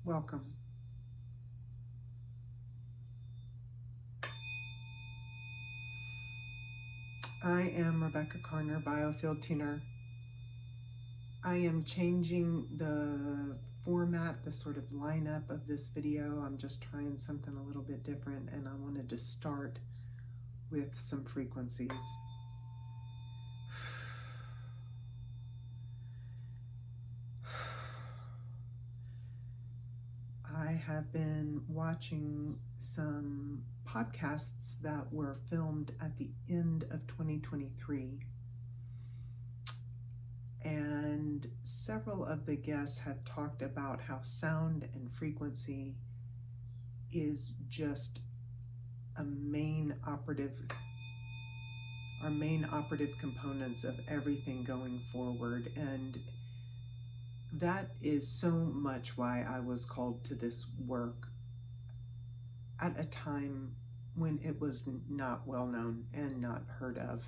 Welcome. I am Rebecca Carner, Biofield Tuner. I am changing the format, the sort of lineup of this video. I'm just trying something a little bit different, and I wanted to start with some frequencies. I have been watching some podcasts that were filmed at the end of 2023, and several of the guests have talked about how sound and frequency is just our main operative components of everything going forward. And that is so much why I was called to this work at a time when it was not well known and not heard of.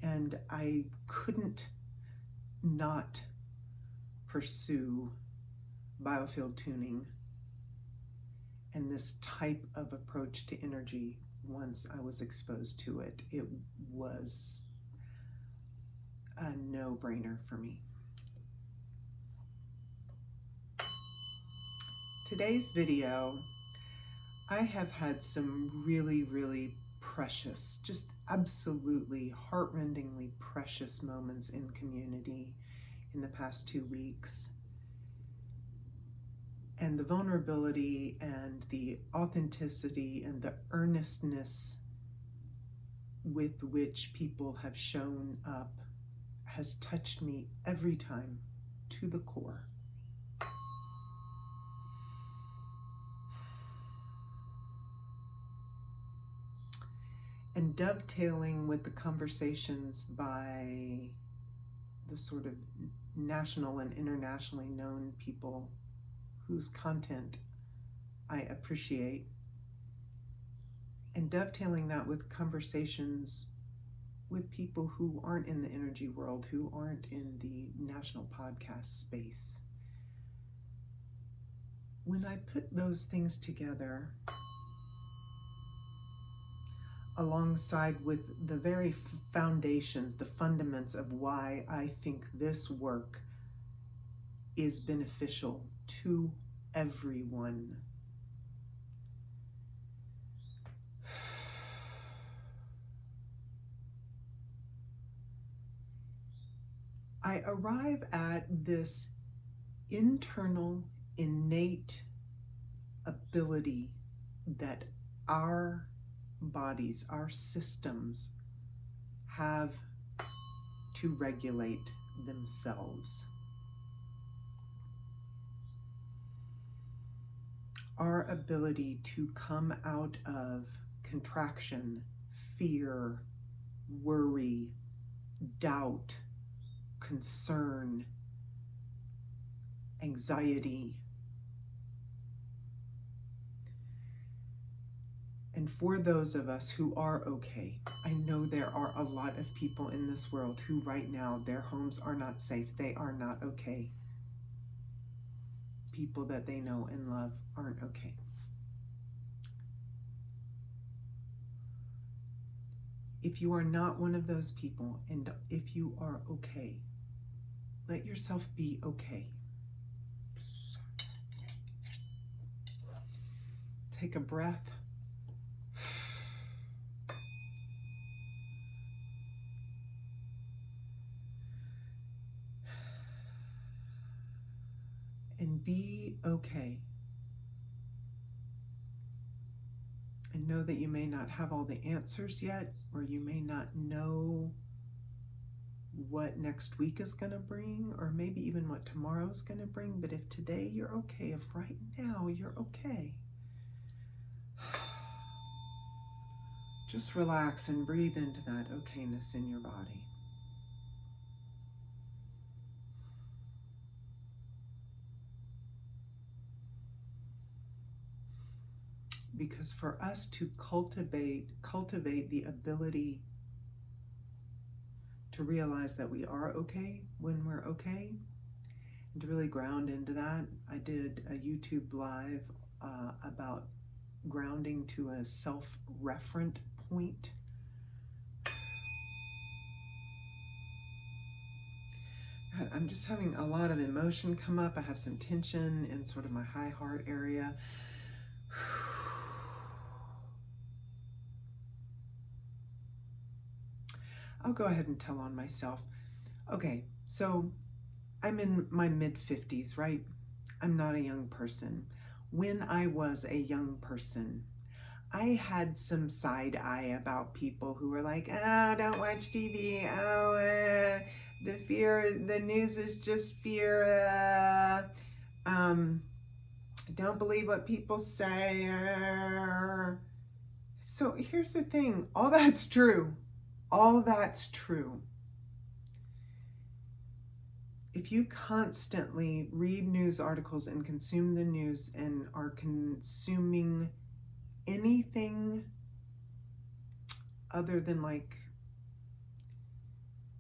And I couldn't not pursue biofield tuning and this type of approach to energy once I was exposed to it. It was a no-brainer for me. Today's video, I have had some really precious, just absolutely heart-rendingly precious moments in community in the past 2 weeks. And the vulnerability and the authenticity and the earnestness with which people have shown up has touched me every time to the core. And dovetailing with the conversations by the sort of national and internationally known people whose content I appreciate, and dovetailing that with conversations with people who aren't in the energy world, who aren't in the national podcast space. When I put those things together, alongside with the very foundations, the fundaments of why I think this work is beneficial to everyone, I arrive at this internal, innate ability that our bodies, our systems have to regulate themselves. Our ability to come out of contraction, fear, worry, doubt, concern, anxiety. And for those of us who are okay, I know there are a lot of people in this world who right now, their homes are not safe. They are not okay. People that they know and love aren't okay. If you are not one of those people, and if you are okay, let yourself be okay. Take a breath. And be okay. And know that you may not have all the answers yet, or you may not know what next week is going to bring, or maybe even what tomorrow is going to bring. But if today you're okay, if right now you're okay, just relax and breathe into that okayness in your body. Because for us to cultivate the ability to realize that we are okay when we're okay, and to really ground into that, I did a YouTube live about grounding to a self-referent point. God, I'm just having a lot of emotion come up. I have some tension in sort of my high heart area. I'll go ahead and tell on myself. Okay, so I'm in my mid-50s, right? I'm not a young person. When I was a young person, I had some side eye about people who were like, oh, don't watch TV. Oh, the news is just fear. Don't believe what people say. So here's the thing. All that's true. All that's true. If you constantly read news articles and consume the news and are consuming anything other than, like,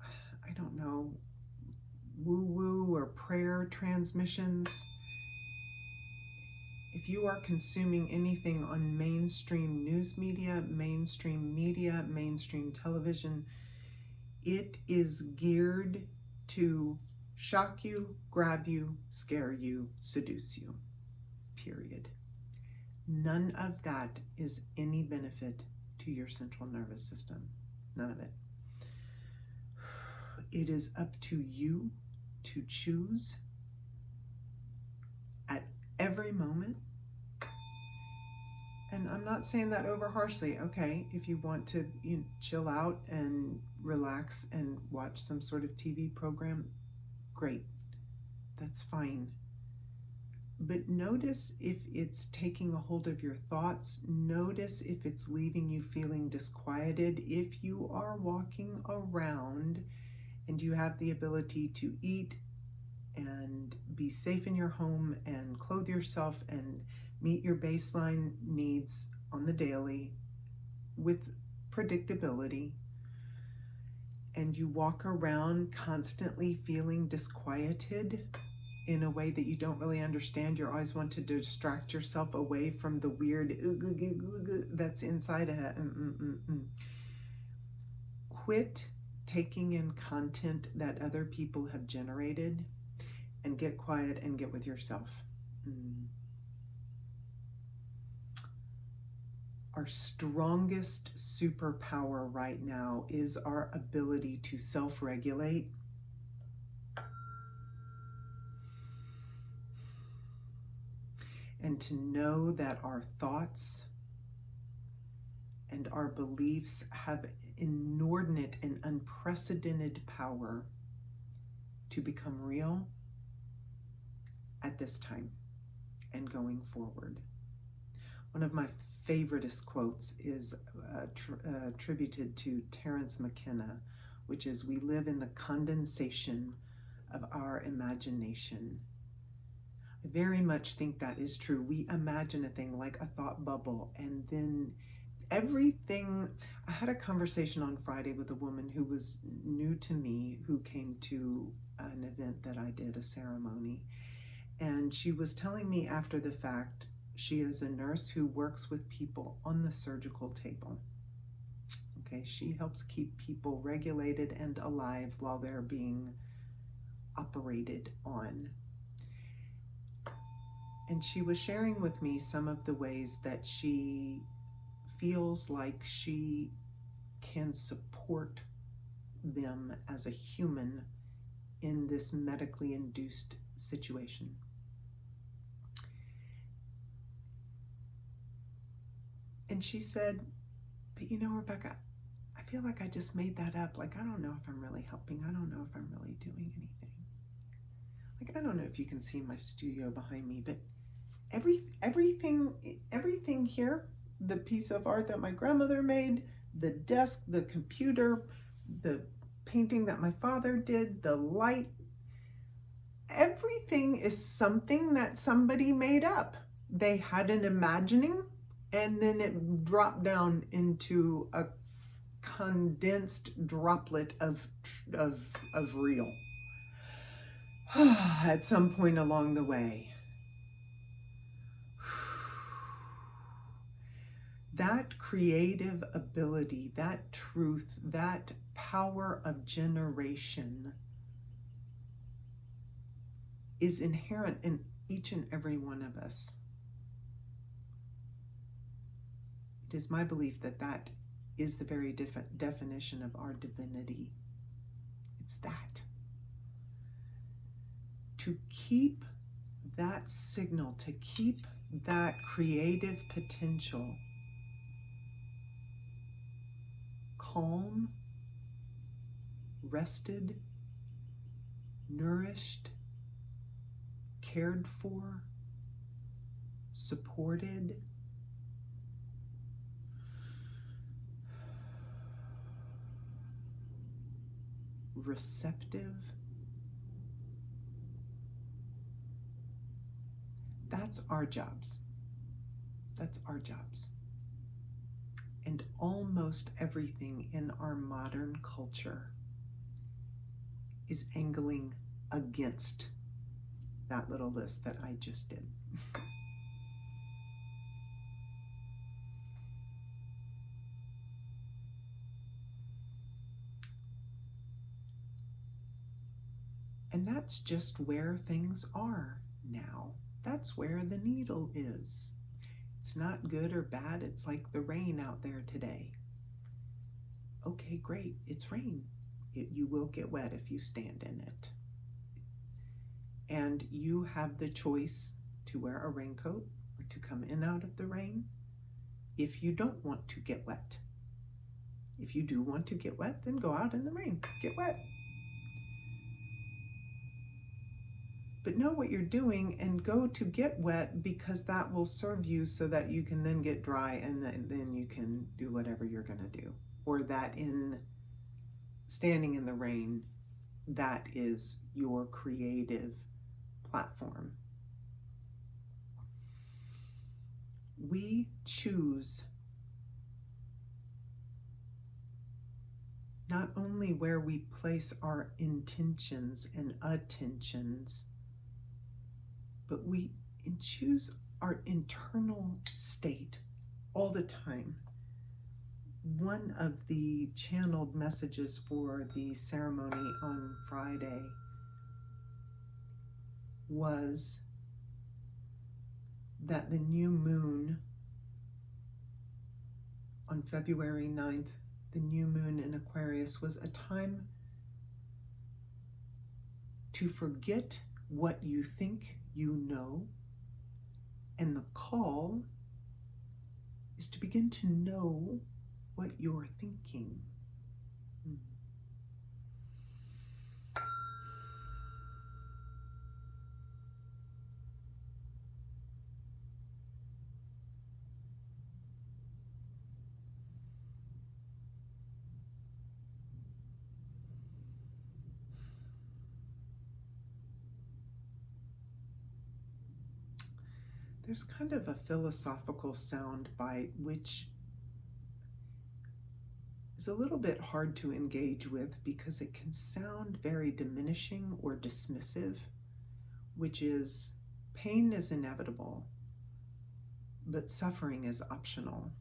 I don't know, woo-woo or prayer transmissions, if you are consuming anything on mainstream news media, mainstream television, it is geared to shock you, grab you, scare you, seduce you, period. None of that is any benefit to your central nervous system. None of it. It is up to you to choose at every moment. And I'm not saying that over harshly. Okay, if you want to chill out and relax and watch some sort of TV program, great. That's fine. But notice if it's taking a hold of your thoughts. Notice if it's leaving you feeling disquieted. If you are walking around and you have the ability to eat and be safe in your home and clothe yourself and meet your baseline needs on the daily with predictability, and you walk around constantly feeling disquieted in a way that you don't really understand, you always want to distract yourself away from the weird that's inside of it. Quit taking in content that other people have generated and get quiet and get with yourself. Our strongest superpower right now is our ability to self-regulate and to know that our thoughts and our beliefs have inordinate and unprecedented power to become real at this time and going forward. One of my favoriteest quotes is attributed to Terence McKenna, which is, "We live in the condensation of our imagination." I very much think that is true. We imagine a thing like a thought bubble, and then everything. I had a conversation on Friday with a woman who was new to me, who came to an event that I did, a ceremony, and she was telling me after the fact, she is a nurse who works with people on the surgical table. Okay, she helps keep people regulated and alive while they're being operated on. And she was sharing with me some of the ways that she feels like she can support them as a human in this medically induced situation. And she said, "But Rebecca, I feel like I just made that up. Like, I don't know if I'm really helping. I don't know if I'm really doing anything. Like, I don't know if you can see my studio behind me, but everything here, the piece of art that my grandmother made, the desk, the computer, the painting that my father did, the light, everything is something that somebody made up. They had an imagining and then it dropped down into a condensed droplet of real at some point along the way. That creative ability, that truth, that power of generation is inherent in each and every one of us. It is my belief that that is the very definition of our divinity. It's that. To keep that signal, to keep that creative potential calm, rested, nourished, cared for, supported, receptive. That's our jobs. That's our jobs. And almost everything in our modern culture is angling against that little list that I just did. And that's just where things are now. That's where the needle is. It's not good or bad. It's like the rain out there today. Okay, great. It's rain. You will get wet if you stand in it. And you have the choice to wear a raincoat or to come in out of the rain if you don't want to get wet. If you do want to get wet, then go out in the rain. Get wet. But know what you're doing and go to get wet, because that will serve you so that you can then get dry, and then you can do whatever you're going to do. Or that in standing in the rain, that is your creative platform. We choose not only where we place our intentions and attentions, but we choose our internal state all the time. One of the channeled messages for the ceremony on Friday was that the new moon on February 9th, the new moon in Aquarius, was a time to forget what you think you know, and the call is to begin to know what you're thinking. There's kind of a philosophical soundbite which is a little bit hard to engage with because it can sound very diminishing or dismissive, which is pain is inevitable, but suffering is optional.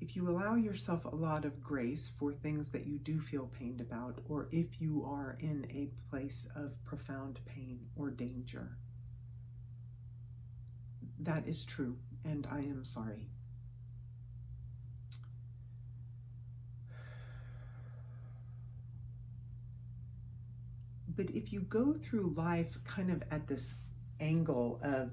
If you allow yourself a lot of grace for things that you do feel pained about, or if you are in a place of profound pain or danger, that is true, and I am sorry. But if you go through life kind of at this angle of,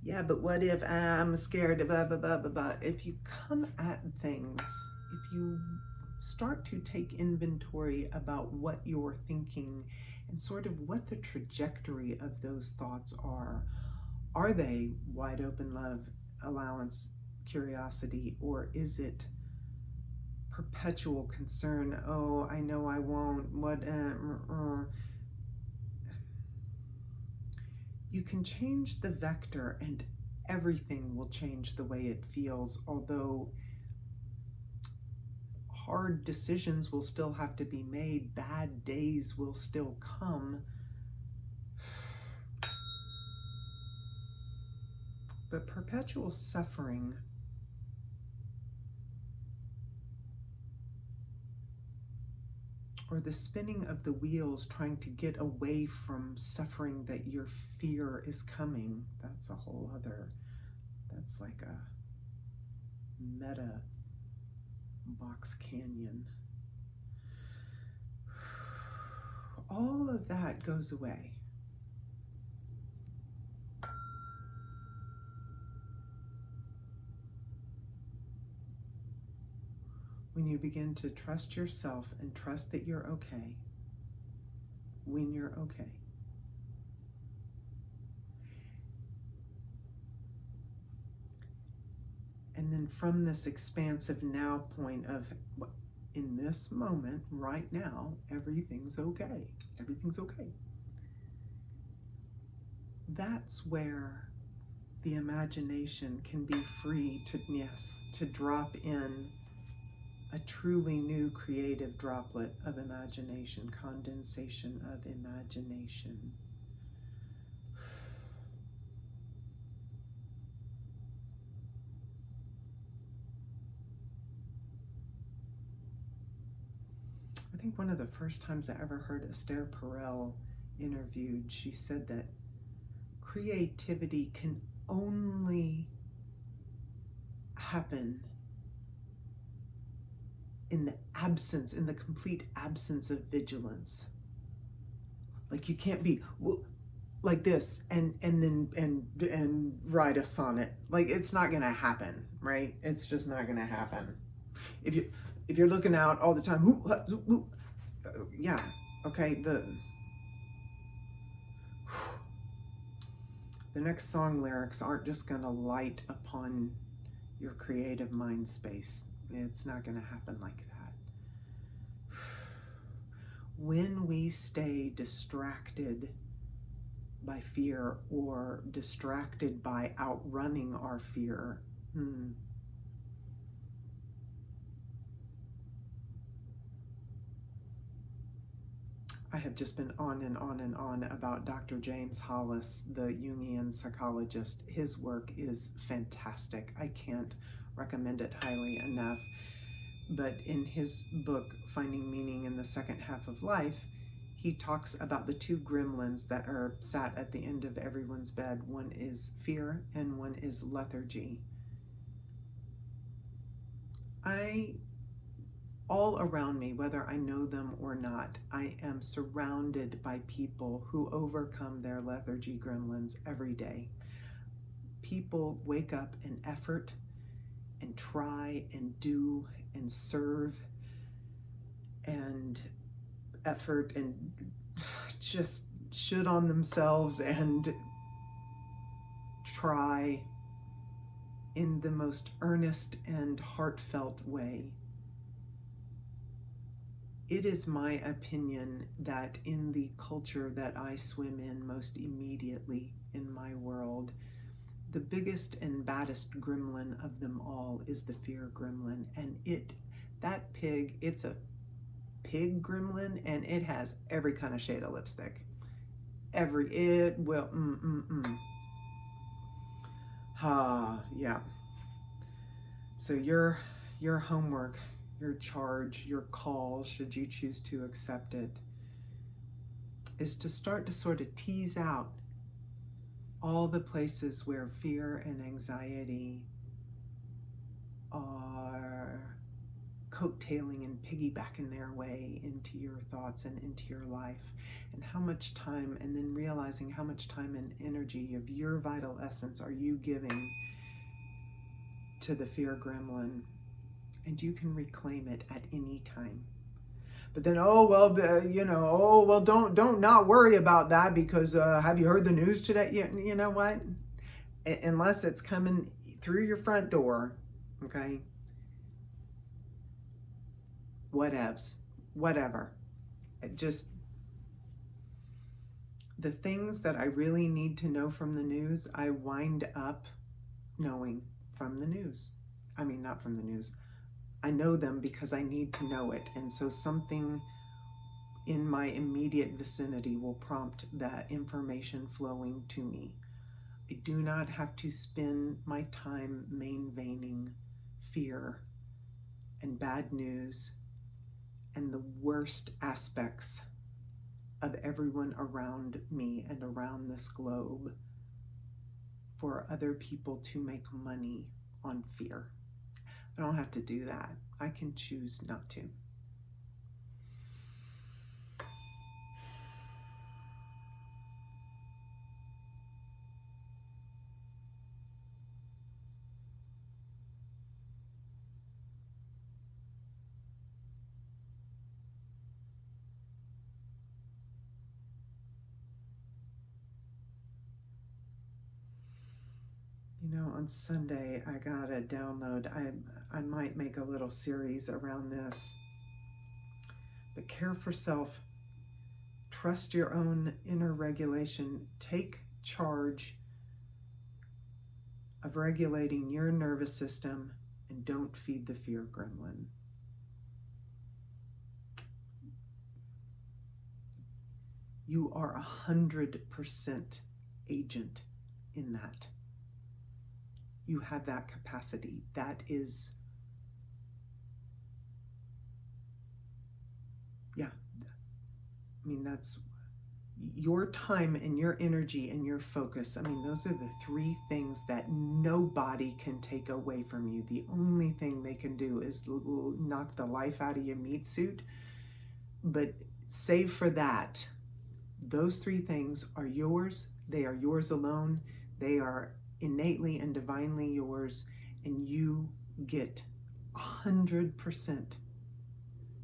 yeah, but what if I'm scared, blah, blah, blah, blah, blah. If you come at things, if you start to take inventory about what you're thinking and sort of what the trajectory of those thoughts are they wide open love, allowance, curiosity, or is it perpetual concern. Oh, I know I won't. What? You can change the vector and everything will change the way it feels, although hard decisions will still have to be made, bad days will still come. But perpetual suffering or the spinning of the wheels trying to get away from suffering that your fear is coming, that's a whole other, that's like a meta box canyon. All of that goes away. When you begin to trust yourself and trust that you're okay, when you're okay. And then from this expansive now point of, in this moment, right now, everything's okay. Everything's okay. That's where the imagination can be free to drop in a truly new creative droplet of imagination, condensation of imagination. I think one of the first times I ever heard Esther Perel interviewed, she said that creativity can only happen in the complete absence of vigilance. Like you can't be like this and write a sonnet. Like it's not gonna happen, right? It's just not gonna happen. If you're looking out all the time, yeah, okay. The next song lyrics aren't just gonna light upon your creative mind space. It's not going to happen like that. When we stay distracted by fear or distracted by outrunning our fear, I have just been on and on and on about Dr. James Hollis, the Jungian psychologist. His work is fantastic. I can't recommend it highly enough. But in his book, Finding Meaning in the Second Half of Life, he talks about the two gremlins that are sat at the end of everyone's bed. One is fear and one is lethargy. All around me, whether I know them or not, I am surrounded by people who overcome their lethargy gremlins every day. People wake up in effort and try and do and serve and effort and just should on themselves and try in the most earnest and heartfelt way. It is my opinion that in the culture that I swim in most immediately in my world, the biggest and baddest gremlin of them all is the fear gremlin. And that pig, it's a pig gremlin, and it has every kind of shade of lipstick. Yeah. So your homework, your charge, your call, should you choose to accept it, is to start to sort of tease out all the places where fear and anxiety are coattailing and piggybacking their way into your thoughts and into your life, and how much time, and then realizing how much time and energy of your vital essence are you giving to the fear gremlin, and you can reclaim it at any time. But then, don't not worry about that because have you heard the news today? You know what? Unless it's coming through your front door, okay? whatevs, whatever. Just the things that I really need to know from the news, I wind up knowing from the news. I mean, not from the news. I know them because I need to know it. And so something in my immediate vicinity will prompt that information flowing to me. I do not have to spend my time main-veining fear and bad news and the worst aspects of everyone around me and around this globe for other people to make money on fear. I don't have to do that. I can choose not to. You know, on Sunday, I got a download. I might make a little series around this. But care for self. Trust your own inner regulation. Take charge of regulating your nervous system and don't feed the fear gremlin. You are 100% agent in that. You have that capacity. That is, I mean, that's your time and your energy and your focus. I mean, those are the three things that nobody can take away from you. The only thing they can do is knock the life out of your meat suit. But save for that, those three things are yours. They are yours alone. They are innately and divinely yours. And you get 100%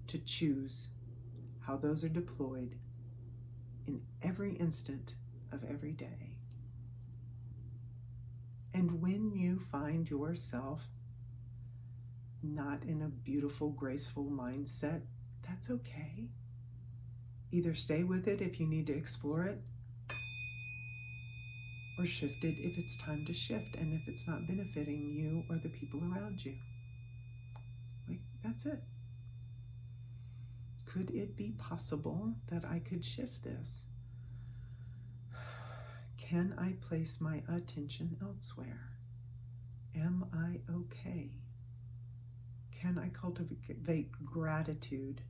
to choose how those are deployed in every instant of every day. And when you find yourself not in a beautiful, graceful mindset, that's okay. Either stay with it if you need to explore it, or shift it if it's time to shift and if it's not benefiting you or the people around you. Like, that's it. Could it be possible that I could shift this? Can I place my attention elsewhere? Am I okay? Can I cultivate gratitude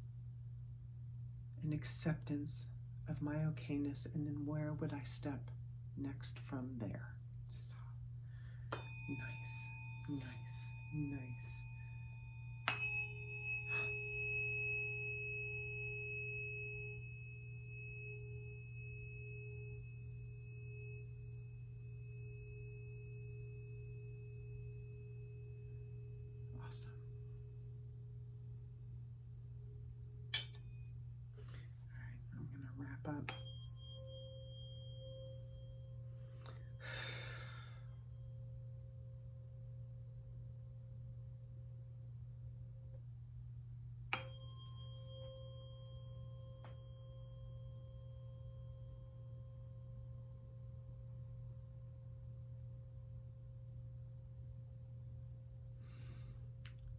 and acceptance of my okayness? And then where would I step next from there? So, nice. Awesome. All right, I'm going to wrap up.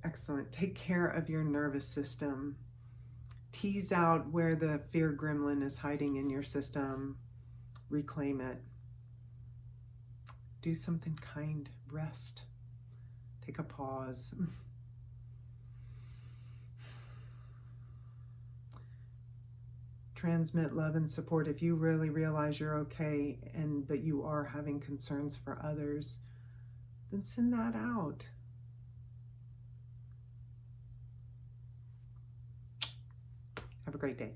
Excellent. Take care of your nervous system. Tease out where the fear gremlin is hiding in your system. Reclaim it. Do something kind. Rest. Take a pause. Transmit love and support. If you really realize you're okay but you are having concerns for others, then send that out. Have a great day.